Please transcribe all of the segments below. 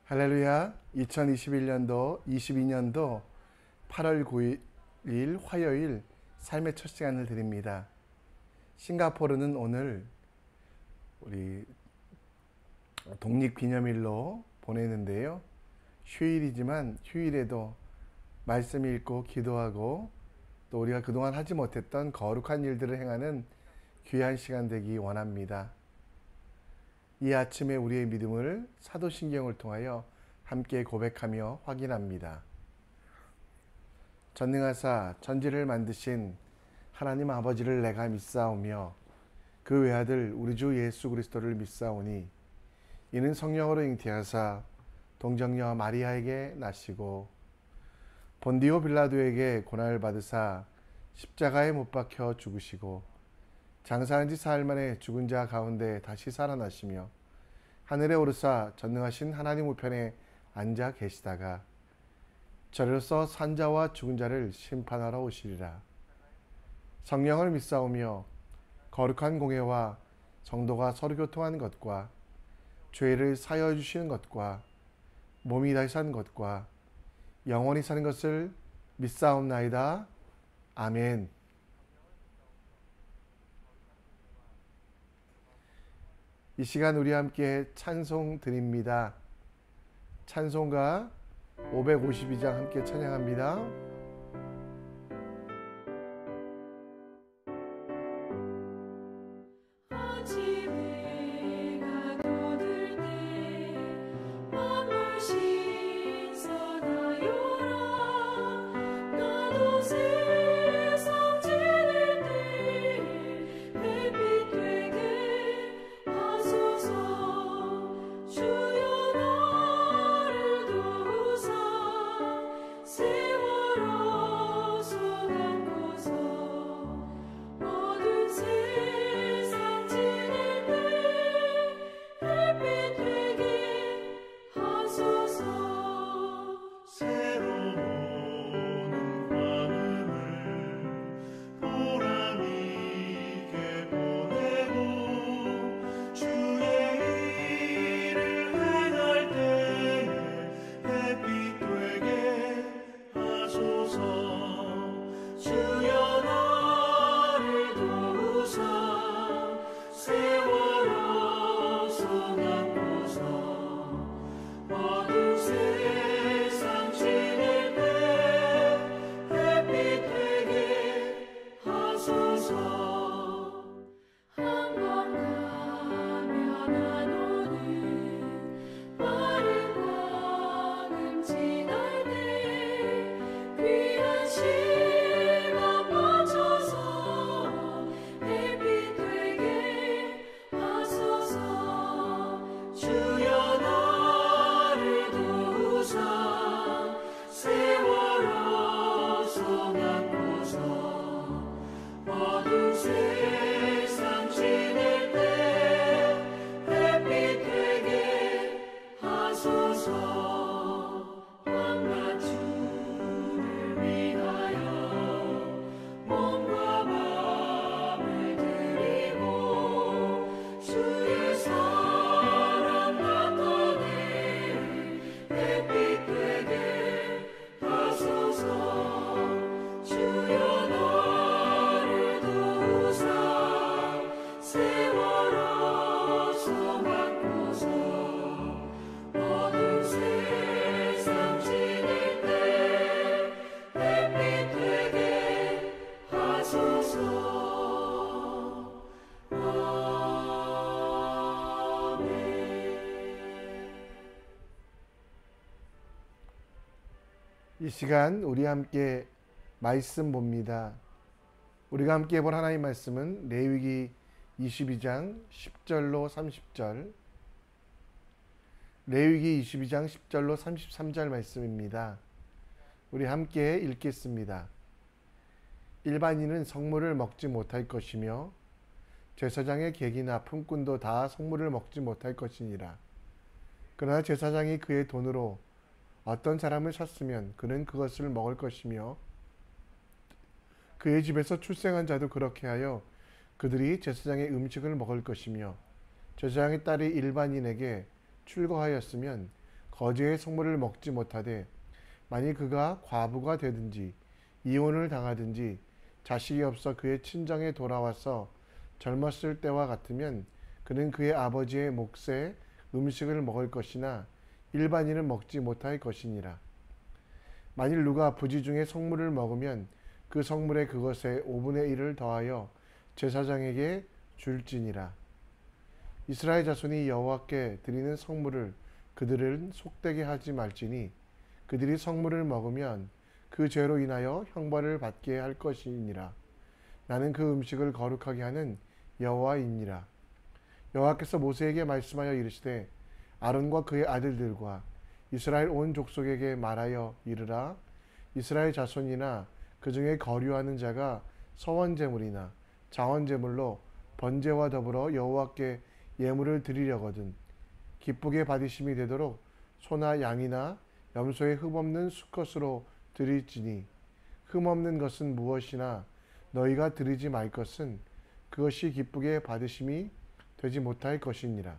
할렐루야. 2021년도 22년도 8월 9일 화요일 삶의 첫 시간을 드립니다. 싱가포르는 오늘 우리 독립기념일로 보내는데요. 휴일이지만 휴일에도 말씀 읽고 기도하고 또 우리가 그동안 하지 못했던 거룩한 일들을 행하는 귀한 시간 되기 원합니다. 이 아침에 우리의 믿음을 사도신경을 통하여 함께 고백하며 확인합니다. 전능하사 전지를 만드신 하나님 아버지를 내가 믿사오며 그 외아들 우리 주 예수 그리스도를 믿사오니 이는 성령으로 잉태하사 동정녀 마리아에게 나시고 본디오 빌라도에게 고난을 받으사 십자가에 못 박혀 죽으시고 장사한 지 사흘 만에 죽은 자 가운데 다시 살아나시며 하늘에 오르사 전능하신 하나님 우편에 앉아 계시다가 저리로서 산 자와 죽은 자를 심판하러 오시리라. 성령을 믿사오며 거룩한 공회와 성도가 서로 교통하는 것과 죄를 사여 주시는 것과 몸이 다시 사는 것과 영원히 사는 것을 믿사옵나이다. 아멘. 이 시간 우리 함께 찬송 드립니다. 찬송가 552장 함께 찬양합니다. 이 시간 우리 함께 말씀 봅니다. 우리가 함께 볼 하나님의 말씀은 레위기 22장 10절로 30절, 레위기 22장 10절로 33절 말씀입니다. 우리 함께 읽겠습니다. 일반인은 성물을 먹지 못할 것이며 제사장의 객이나 품꾼도 다 성물을 먹지 못할 것이니라. 그러나 제사장이 그의 돈으로 어떤 사람을 샀으면 그는 그것을 먹을 것이며 그의 집에서 출생한 자도 그렇게 하여 그들이 제사장의 음식을 먹을 것이며 제사장의 딸이 일반인에게 출거하였으면 거제의 성물을 먹지 못하되 만일 그가 과부가 되든지 이혼을 당하든지 자식이 없어 그의 친정에 돌아와서 젊었을 때와 같으면 그는 그의 아버지의 몫의 음식을 먹을 것이나 일반인은 먹지 못할 것이니라. 만일 누가 부지 중에 성물을 먹으면 그 성물에 그것의 5분의 1을 더하여 제사장에게 줄지니라. 이스라엘 자손이 여호와께 드리는 성물을 그들은 속되게 하지 말지니 그들이 성물을 먹으면 그 죄로 인하여 형벌을 받게 할 것이니라. 나는 그 음식을 거룩하게 하는 여호와이니라. 여호와께서 모세에게 말씀하여 이르시되 아론과 그의 아들들과 이스라엘 온 족속에게 말하여 이르라. 이스라엘 자손이나 그 중에 거류하는 자가 서원제물이나 자원제물로 번제와 더불어 여호와께 예물을 드리려거든 기쁘게 받으심이 되도록 소나 양이나 염소의 흠없는 수컷으로 드릴지니 흠없는 것은 무엇이나 너희가 드리지 말 것은 그것이 기쁘게 받으심이 되지 못할 것이니라.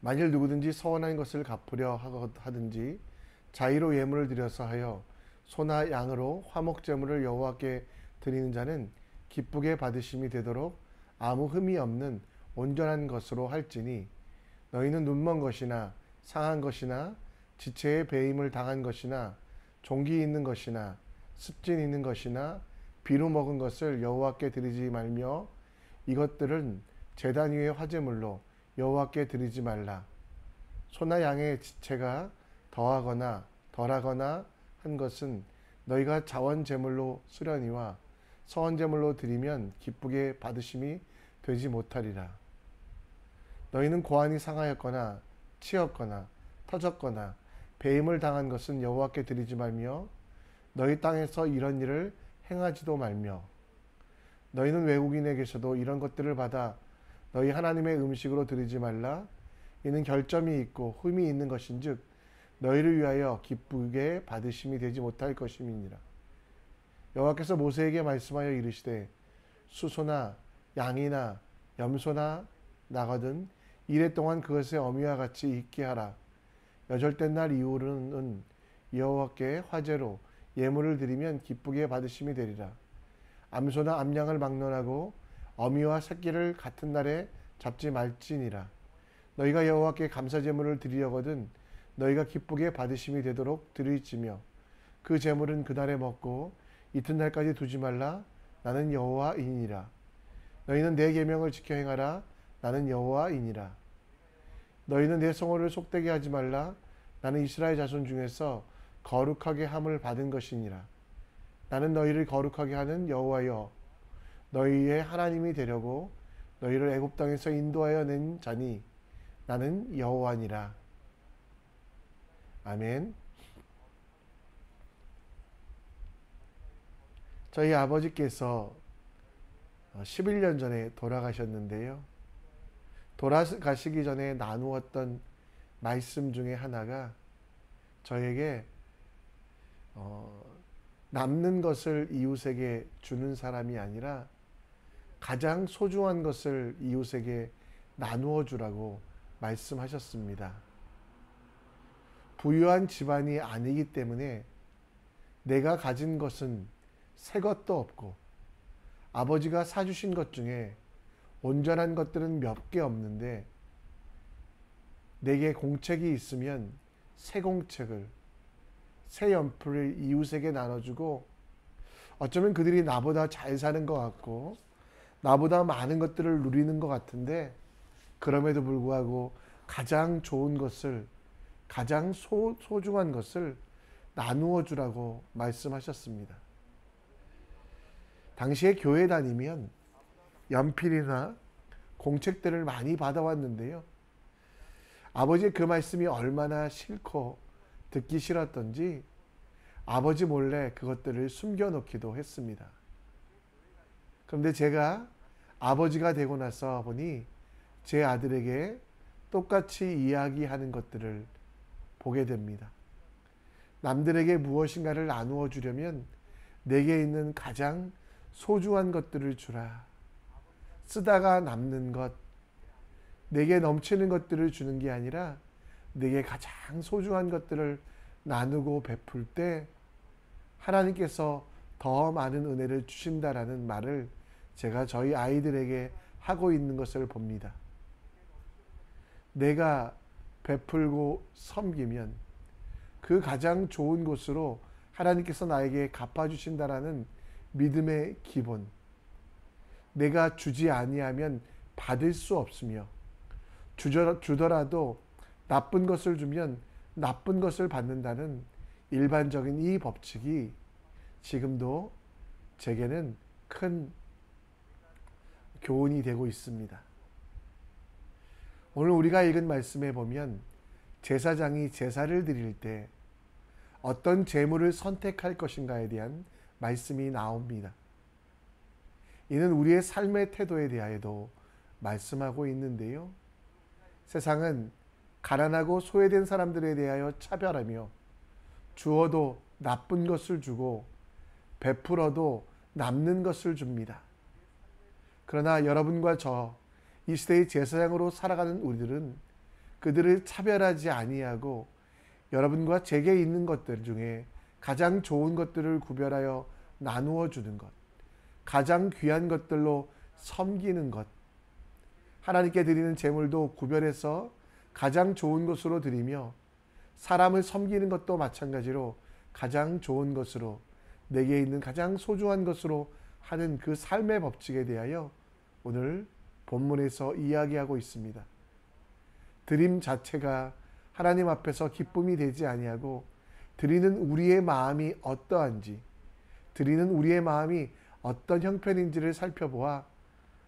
만일 누구든지 서원한 것을 갚으려 하든지 자의로 예물을 드려서 하여 소나 양으로 화목제물을 여호와께 드리는 자는 기쁘게 받으심이 되도록 아무 흠이 없는 온전한 것으로 할지니 너희는 눈먼 것이나 상한 것이나 지체에 배임을 당한 것이나 종기 있는 것이나 습진 있는 것이나 비루 먹은 것을 여호와께 드리지 말며 이것들은 제단 위의 화제물로 여호와께 드리지 말라. 소나 양의 지체가 더하거나 덜하거나 한 것은 너희가 자원 제물로 수련이와 서원 제물로 드리면 기쁘게 받으심이 되지 못하리라. 너희는 고환이 상하였거나 치였거나 터졌거나 배임을 당한 것은 여호와께 드리지 말며 너희 땅에서 이런 일을 행하지도 말며 너희는 외국인에게서도 이런 것들을 받아 너희 하나님의 음식으로 드리지 말라. 이는 결점이 있고 흠이 있는 것인즉 너희를 위하여 기쁘게 받으심이 되지 못할 것임이니라. 여호와께서 모세에게 말씀하여 이르시되 수소나 양이나 염소나 나거든 이래 동안 그것의 어미와 같이 있게 하라. 여절된 날 이후로는 여호와께 화제로 예물을 드리면 기쁘게 받으심이 되리라. 암소나 암양을 막론하고 어미와 새끼를 같은 날에 잡지 말지니라. 너희가 여호와께 감사 제물을 드리려거든 너희가 기쁘게 받으심이 되도록 드릴지며 그 제물은 그날에 먹고 이튿날까지 두지 말라. 나는 여호와이니라. 너희는 내 계명을 지켜 행하라. 나는 여호와이니라. 너희는 내 성호를 속되게 하지 말라. 나는 이스라엘 자손 중에서 거룩하게 함을 받은 것이니라. 나는 너희를 거룩하게 하는 여호와여 너희의 하나님이 되려고 너희를 애굽 땅에서 인도하여 낸 자니 나는 여호와니라. 아멘. 저희 아버지께서 11년 전에 돌아가셨는데요. 돌아가시기 전에 나누었던 말씀 중에 하나가 저에게 남는 것을 이웃에게 주는 사람이 아니라 가장 소중한 것을 이웃에게 나누어 주라고 말씀하셨습니다. 부유한 집안이 아니기 때문에 내가 가진 것은 새 것도 없고 아버지가 사주신 것 중에 온전한 것들은 몇 개 없는데 내게 공책이 있으면 새 공책을 새 연필을 이웃에게 나눠주고 어쩌면 그들이 나보다 잘 사는 것 같고 나보다 많은 것들을 누리는 것 같은데 그럼에도 불구하고 가장 좋은 것을 가장 소중한 것을 나누어 주라고 말씀하셨습니다. 당시에 교회 다니면 연필이나 공책들을 많이 받아왔는데요. 아버지의 그 말씀이 얼마나 싫고 듣기 싫었던지 아버지 몰래 그것들을 숨겨놓기도 했습니다. 그런데 제가 아버지가 되고 나서 보니 제 아들에게 똑같이 이야기하는 것들을 보게 됩니다. 남들에게 무엇인가를 나누어 주려면 내게 있는 가장 소중한 것들을 주라. 쓰다가 남는 것, 내게 넘치는 것들을 주는 게 아니라 내게 가장 소중한 것들을 나누고 베풀 때 하나님께서 더 많은 은혜를 주신다라는 말을 제가 저희 아이들에게 하고 있는 것을 봅니다. 내가 베풀고 섬기면 그 가장 좋은 곳으로 하나님께서 나에게 갚아주신다라는 믿음의 기본. 내가 주지 아니하면 받을 수 없으며 주더라도 나쁜 것을 주면 나쁜 것을 받는다는 일반적인 이 법칙이 지금도 제게는 큰 교훈이 되고 있습니다. 오늘 우리가 읽은 말씀에 보면 제사장이 제사를 드릴 때 어떤 제물을 선택할 것인가에 대한 말씀이 나옵니다. 이는 우리의 삶의 태도에 대하여도 말씀하고 있는데요. 세상은 가난하고 소외된 사람들에 대하여 차별하며 주어도 나쁜 것을 주고 베풀어도 남는 것을 줍니다. 그러나 여러분과 저, 이 시대의 제사장으로 살아가는 우리들은 그들을 차별하지 아니하고 여러분과 제게 있는 것들 중에 가장 좋은 것들을 구별하여 나누어 주는 것, 가장 귀한 것들로 섬기는 것, 하나님께 드리는 제물도 구별해서 가장 좋은 것으로 드리며 사람을 섬기는 것도 마찬가지로 가장 좋은 것으로 내게 있는 가장 소중한 것으로 하는 그 삶의 법칙에 대하여 오늘 본문에서 이야기하고 있습니다. 드림 자체가 하나님 앞에서 기쁨이 되지 아니하고 드리는 우리의 마음이 어떠한지, 드리는 우리의 마음이 어떤 형편인지를 살펴보아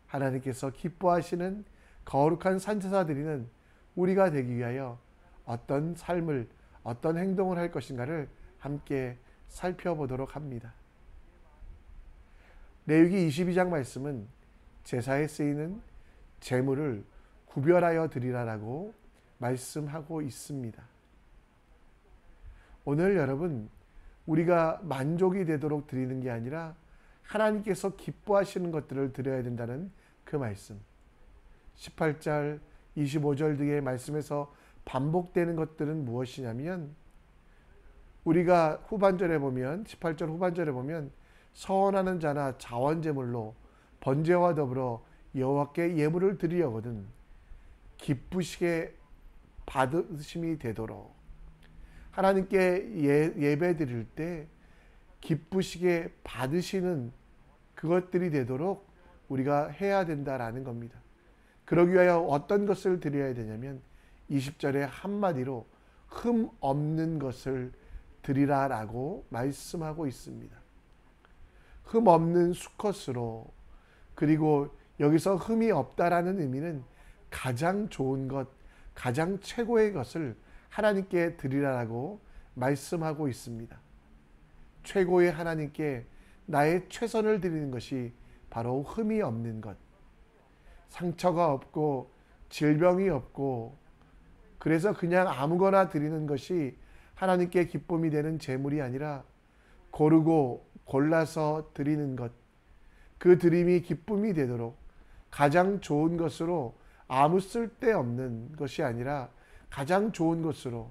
하나님께서 기뻐하시는 거룩한 산제사 드리는 우리가 되기 위하여 어떤 삶을, 어떤 행동을 할 것인가를 함께 살펴보도록 합니다. 레위기 22장 말씀은 제사에 쓰이는 제물을 구별하여 드리라라고 말씀하고 있습니다. 오늘 여러분, 우리가 만족이 되도록 드리는 게 아니라 하나님께서 기뻐하시는 것들을 드려야 된다는 그 말씀. 18절, 25절 등의 말씀에서 반복되는 것들은 무엇이냐면 우리가 후반절에 보면 18절 후반절에 보면 서원하는 자나 자원제물로 번제와 더불어 여호와께 예물을 드리려거든 기쁘시게 받으심이 되도록 하나님께 예배 드릴 때 기쁘시게 받으시는 그것들이 되도록 우리가 해야 된다라는 겁니다. 그러기 위하여 어떤 것을 드려야 되냐면 20절에 한마디로 흠 없는 것을 드리라라고 말씀하고 있습니다. 흠 없는 수컷으로, 그리고 여기서 흠이 없다라는 의미는 가장 좋은 것, 가장 최고의 것을 하나님께 드리라라고 말씀하고 있습니다. 최고의 하나님께 나의 최선을 드리는 것이 바로 흠이 없는 것, 상처가 없고 질병이 없고 그래서 그냥 아무거나 드리는 것이 하나님께 기쁨이 되는 제물이 아니라 고르고 골라서 드리는 것, 그 드림이 기쁨이 되도록 가장 좋은 것으로 아무 쓸데없는 것이 아니라 가장 좋은 것으로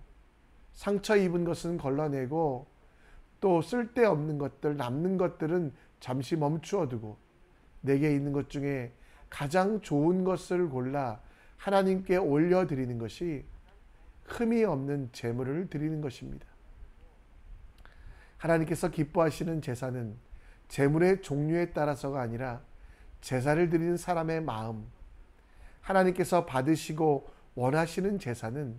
상처 입은 것은 걸러내고 또 쓸데없는 것들, 남는 것들은 잠시 멈추어 두고 내게 있는 것 중에 가장 좋은 것을 골라 하나님께 올려드리는 것이 흠이 없는 제물을 드리는 것입니다. 하나님께서 기뻐하시는 제사는 제물의 종류에 따라서가 아니라 제사를 드리는 사람의 마음, 하나님께서 받으시고 원하시는 제사는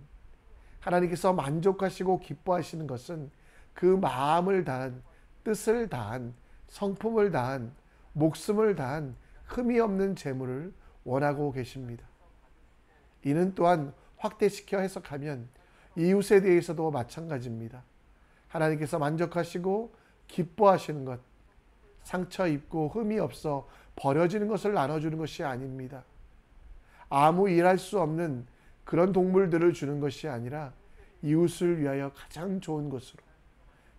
하나님께서 만족하시고 기뻐하시는 것은 그 마음을 다한, 뜻을 다한, 성품을 다한, 목숨을 다한 흠이 없는 제물을 원하고 계십니다. 이는 또한 확대시켜 해석하면 이웃에 대해서도 마찬가지입니다. 하나님께서 만족하시고 기뻐하시는 것, 상처 입고 흠이 없어 버려지는 것을 나눠주는 것이 아닙니다. 아무 일할 수 없는 그런 동물들을 주는 것이 아니라 이웃을 위하여 가장 좋은 것으로,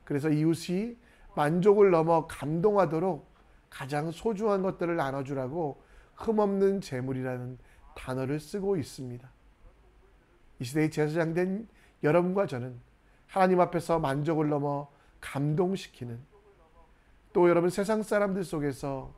그래서 이웃이 만족을 넘어 감동하도록 가장 소중한 것들을 나눠주라고 흠없는 제물이라는 단어를 쓰고 있습니다. 이 시대의 제사장 된 여러분과 저는 하나님 앞에서 만족을 넘어 감동시키는, 또 여러분 세상 사람들 속에서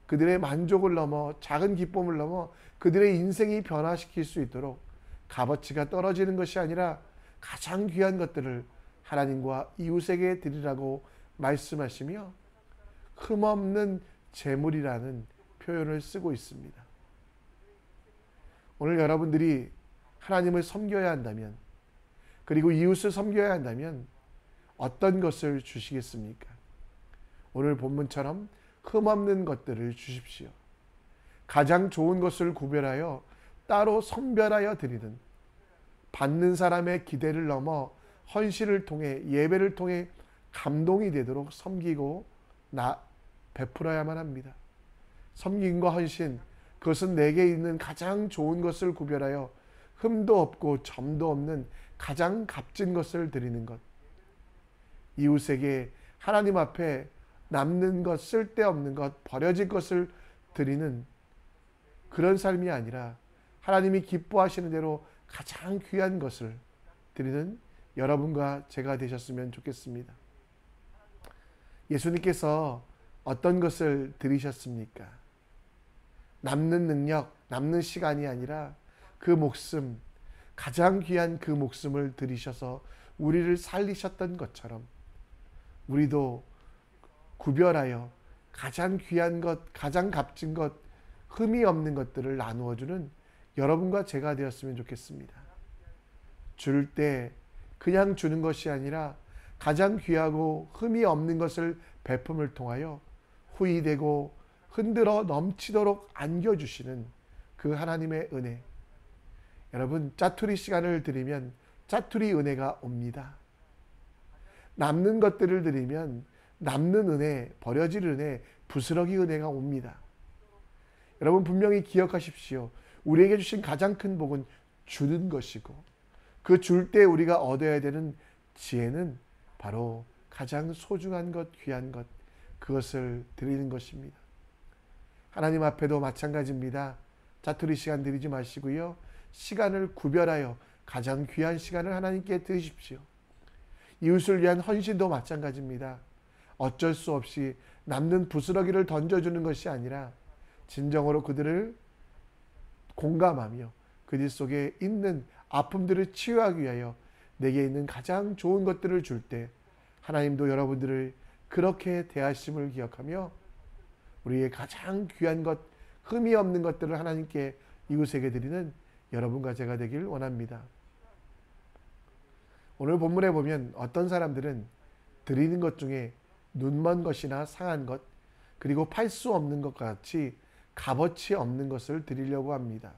그들의 만족을 넘어 작은 기쁨을 넘어 그들의 인생이 변화시킬 수 있도록 값어치가 떨어지는 것이 아니라 가장 귀한 것들을 하나님과 이웃에게 드리라고 말씀하시며 흠없는 재물이라는 표현을 쓰고 있습니다. 오늘 여러분들이 하나님을 섬겨야 한다면, 그리고 이웃을 섬겨야 한다면 어떤 것을 주시겠습니까? 오늘 본문처럼 흠없는 것들을 주십시오. 가장 좋은 것을 구별하여 따로 선별하여 드리는, 받는 사람의 기대를 넘어 헌신을 통해, 예배를 통해 감동이 되도록 섬기고 베풀어야만 합니다. 섬김과 헌신, 그것은 내게 있는 가장 좋은 것을 구별하여 흠도 없고 점도 없는 가장 값진 것을 드리는 것, 이웃에게 하나님 앞에 남는 것, 쓸데없는 것, 버려질 것을 드리는 그런 삶이 아니라 하나님이 기뻐하시는 대로 가장 귀한 것을 드리는 여러분과 제가 되셨으면 좋겠습니다. 예수님께서 어떤 것을 드리셨습니까? 남는 능력, 남는 시간이 아니라 그 목숨, 가장 귀한 그 목숨을 드리셔서 우리를 살리셨던 것처럼 우리도 구별하여 가장 귀한 것, 가장 값진 것, 흠이 없는 것들을 나누어주는 여러분과 제가 되었으면 좋겠습니다. 줄 때 그냥 주는 것이 아니라 가장 귀하고 흠이 없는 것을 베품을 통하여 후히되고 흔들어 넘치도록 안겨주시는 그 하나님의 은혜. 여러분, 짜투리 시간을 드리면 짜투리 은혜가 옵니다. 남는 것들을 드리면 남는 은혜, 버려질 은혜, 부스러기 은혜가 옵니다. 여러분 분명히 기억하십시오. 우리에게 주신 가장 큰 복은 주는 것이고, 그 줄 때 우리가 얻어야 되는 지혜는 바로 가장 소중한 것, 귀한 것, 그것을 드리는 것입니다. 하나님 앞에도 마찬가지입니다. 짜투리 시간 드리지 마시고요, 시간을 구별하여 가장 귀한 시간을 하나님께 드리십시오. 이웃을 위한 헌신도 마찬가지입니다. 어쩔 수 없이 남는 부스러기를 던져주는 것이 아니라 진정으로 그들을 공감하며 그들 속에 있는 아픔들을 치유하기 위하여 내게 있는 가장 좋은 것들을 줄 때 하나님도 여러분들을 그렇게 대하심을 기억하며 우리의 가장 귀한 것, 흠이 없는 것들을 하나님께 이웃에게 드리는 여러분과 제가 되길 원합니다. 오늘 본문에 보면 어떤 사람들은 드리는 것 중에 눈먼 것이나 상한 것, 그리고 팔 수 없는 것과 같이 값어치 없는 것을 드리려고 합니다.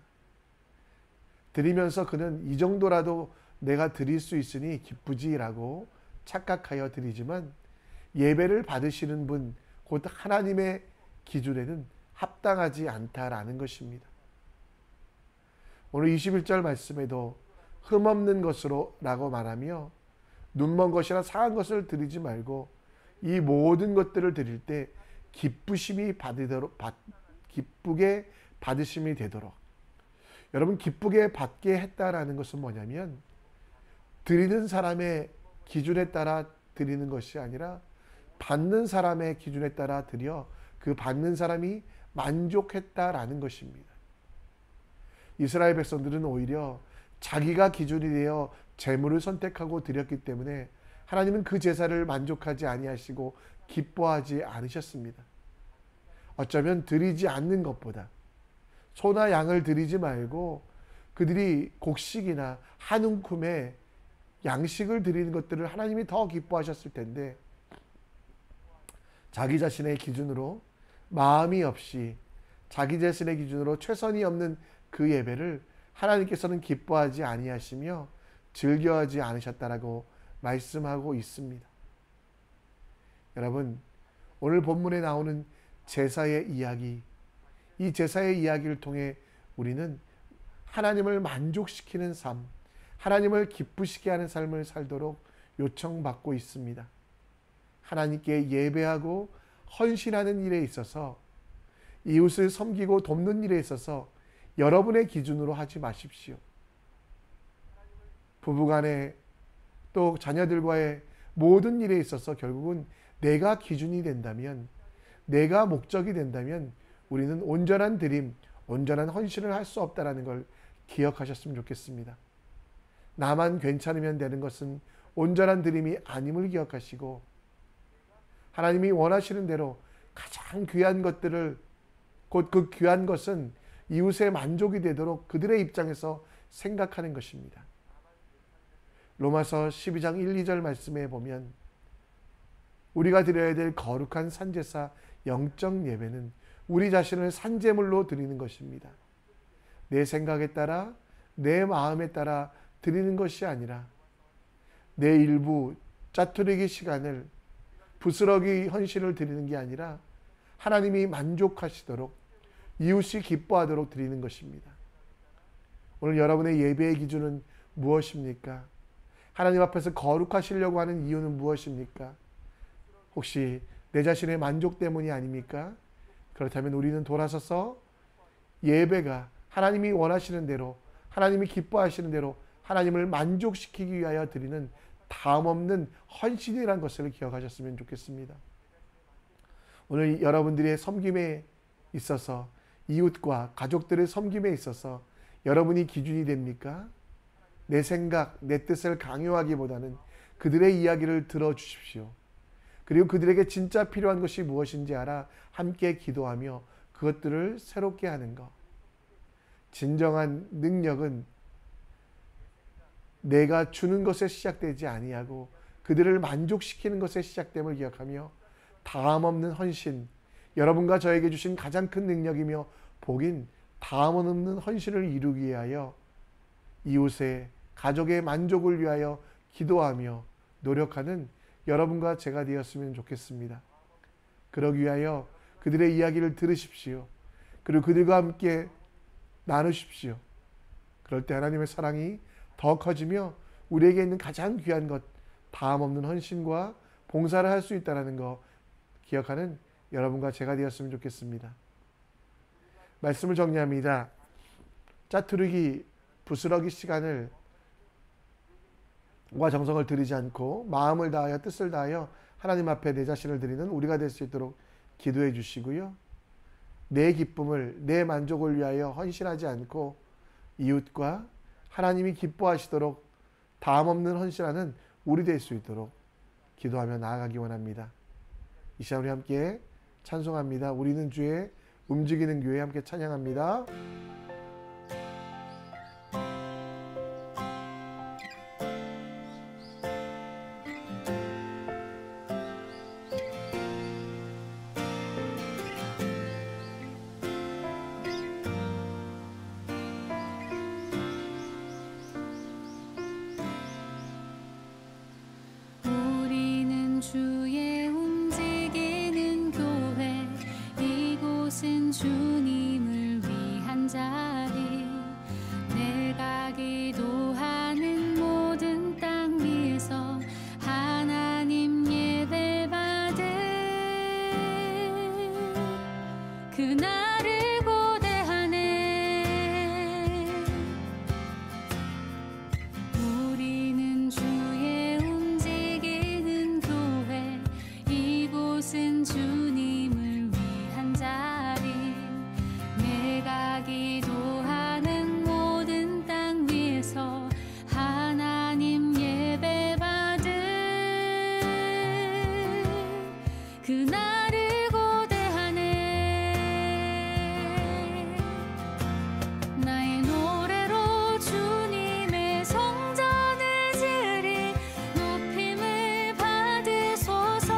드리면서 그는 이 정도라도 내가 드릴 수 있으니 기쁘지라고 착각하여 드리지만 예배를 받으시는 분, 곧 하나님의 기준에는 합당하지 않다라는 것입니다. 오늘 21절 말씀에도 흠없는 것으로 라고 말하며 눈먼 것이나 상한 것을 드리지 말고 이 모든 것들을 드릴 때 기쁘게 받으심이 되도록. 여러분, 기쁘게 받게 했다라는 것은 뭐냐면 드리는 사람의 기준에 따라 드리는 것이 아니라 받는 사람의 기준에 따라 드려 그 받는 사람이 만족했다라는 것입니다. 이스라엘 백성들은 오히려 자기가 기준이 되어 재물을 선택하고 드렸기 때문에 하나님은 그 제사를 만족하지 아니하시고 기뻐하지 않으셨습니다. 어쩌면 드리지 않는 것보다 소나 양을 드리지 말고 그들이 곡식이나 한 움큼의 양식을 드리는 것들을 하나님이 더 기뻐하셨을 텐데 자기 자신의 기준으로 마음이 없이 자기 자신의 기준으로 최선이 없는 그 예배를 하나님께서는 기뻐하지 아니하시며 즐겨하지 않으셨다라고 말씀하고 있습니다. 여러분, 오늘 본문에 나오는 제사의 이야기, 이 제사의 이야기를 통해 우리는 하나님을 만족시키는 삶, 하나님을 기쁘시게 하는 삶을 살도록 요청받고 있습니다. 하나님께 예배하고 헌신하는 일에 있어서, 이웃을 섬기고 돕는 일에 있어서 여러분의 기준으로 하지 마십시오. 부부간에 또 자녀들과의 모든 일에 있어서 결국은 내가 기준이 된다면, 내가 목적이 된다면 우리는 온전한 드림, 온전한 헌신을 할 수 없다는 걸 기억하셨으면 좋겠습니다. 나만 괜찮으면 되는 것은 온전한 드림이 아님을 기억하시고, 하나님이 원하시는 대로 가장 귀한 것들을, 곧 그 귀한 것은 이웃의 만족이 되도록 그들의 입장에서 생각하는 것입니다. 로마서 12장 1, 2절 말씀에 보면 우리가 드려야 될 거룩한 산제사 영적 예배는 우리 자신을 산제물로 드리는 것입니다. 내 생각에 따라, 내 마음에 따라 드리는 것이 아니라 내 일부 짜투리기 시간을, 부스러기 헌신을 드리는 게 아니라 하나님이 만족하시도록, 이웃이 기뻐하도록 드리는 것입니다. 오늘 여러분의 예배의 기준은 무엇입니까? 하나님 앞에서 거룩하시려고 하는 이유는 무엇입니까? 혹시 내 자신의 만족 때문이 아닙니까? 그렇다면 우리는 돌아서서 예배가 하나님이 원하시는 대로, 하나님이 기뻐하시는 대로 하나님을 만족시키기 위하여 드리는 다음없는 헌신이라는 것을 기억하셨으면 좋겠습니다. 오늘 여러분들의 섬김에 있어서, 이웃과 가족들의 섬김에 있어서 여러분이 기준이 됩니까? 내 생각, 내 뜻을 강요하기보다는 그들의 이야기를 들어주십시오. 그리고 그들에게 진짜 필요한 것이 무엇인지 알아 함께 기도하며 그것들을 새롭게 하는 것. 진정한 능력은 내가 주는 것에 시작되지 아니하고 그들을 만족시키는 것에 시작됨을 기억하며 다음없는 헌신, 여러분과 저에게 주신 가장 큰 능력이며 복인 다음없는 헌신을 이루기 위하여 이웃의, 가족의 만족을 위하여 기도하며 노력하는 여러분과 제가 되었으면 좋겠습니다. 그러기 위하여 그들의 이야기를 들으십시오. 그리고 그들과 함께 나누십시오. 그럴 때 하나님의 사랑이 더 커지며 우리에게 있는 가장 귀한 것, 다음없는 헌신과 봉사를 할 수 있다는 거 기억하는 여러분과 제가 되었으면 좋겠습니다. 말씀을 정리합니다. 짜투르기, 부스러기 시간을 과 정성을 들이지 않고 마음을 다하여 뜻을 다하여 하나님 앞에 내 자신을 드리는 우리가 될 수 있도록 기도해 주시고요. 내 기쁨을, 내 만족을 위하여 헌신하지 않고 이웃과 하나님이 기뻐하시도록 다음없는 헌신하는 우리 될 수 있도록 기도하며 나아가기 원합니다. 이 시간 우리 함께 찬송합니다. 우리는 주의 움직이는 교회 함께 찬양합니다. 주의 움직이는 교회, 이곳은 주님을 위한 자리. 내가 기도하는 모든 땅 위에서 하나님 예배 받을 그날을 고대하네. 우리는 주의 움직이는 교회, 이곳은 주님을 위한 자리. 내가 기도하는 모든 땅 위에서 하나님 예배 받을 그날을 고대하네. 나의 노래로 주님의 성전을 지으리. 높임을 받으소서.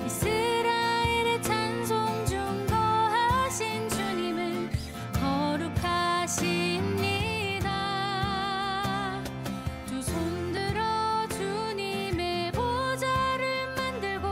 이스라엘의 찬송 중 거하신 주님은 거룩하십니다. 두 손 들어 주님의 보좌를 만들고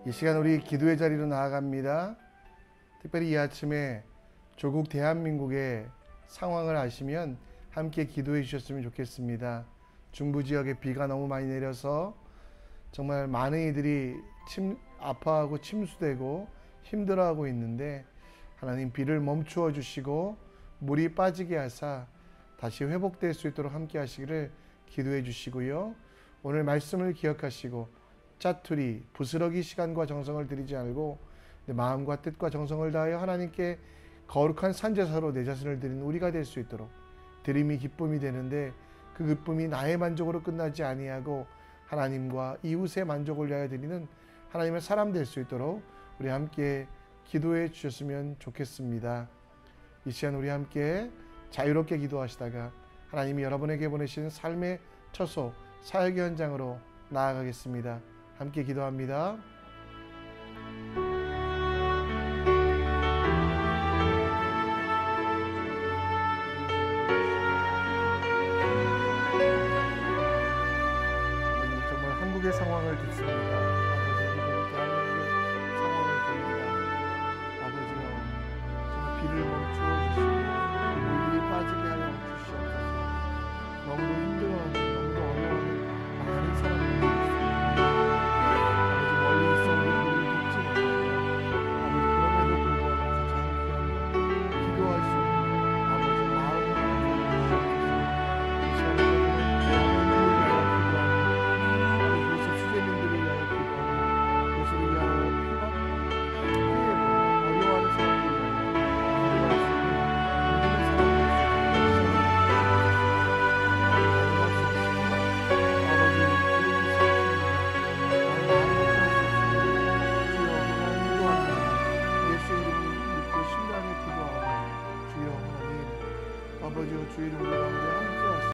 이 시간 우리 기도의 자리로 나아갑니다. 특별히 이 아침에 조국 대한민국의 상황을 아시면 함께 기도해 주셨으면 좋겠습니다. 중부 지역에 비가 너무 많이 내려서 정말 많은 이들이 아파하고 침수되고 힘들어하고 있는데 하나님 비를 멈추어 주시고 물이 빠지게 하사 다시 회복될 수 있도록 함께 하시기를 기도해 주시고요. 오늘 말씀을 기억하시고 짜투리 부스러기 시간과 정성을 들이지 않고 내 마음과 뜻과 정성을 다하여 하나님께 거룩한 산제사로 내 자신을 드리는 우리가 될 수 있도록 드림이 기쁨이 되는데 그 기쁨이 나의 만족으로 끝나지 아니하고 하나님과 이웃의 만족을 위하여 드리는 하나님의 사람 될 수 있도록 우리 함께 기도해 주셨으면 좋겠습니다. 이 시간 우리 함께 자유롭게 기도하시다가 하나님이 여러분에게 보내신 삶의 처소 사역의 현장으로 나아가겠습니다. 함께 기도합니다. 정말 한국의 상황을 듣습니다. 아버지, 대한민국의 상황을 보입니다. 아버지여, 정말 비를 멈추어 주시고 물이 빠지게 하여 주시옵소서. 너무도 힘들어하는, 너무도 어려워하는 많은 사람들이 있습니다. 아버지, 멀리 있어 우리 물을 돕지 못하고 아버지, 그럼에도 불구하고 가장 기도할 수 있는 아버지 마음을 주시옵소서. 이 시간에 대한민국을 위하여 기도하고 이곳의 수재민들을 위하여 기도하고 이곳을 위하여 어려워하는 사람들을 위하여 기도할 수 있는 믿음의 아버지여 주의 이름으로 가운데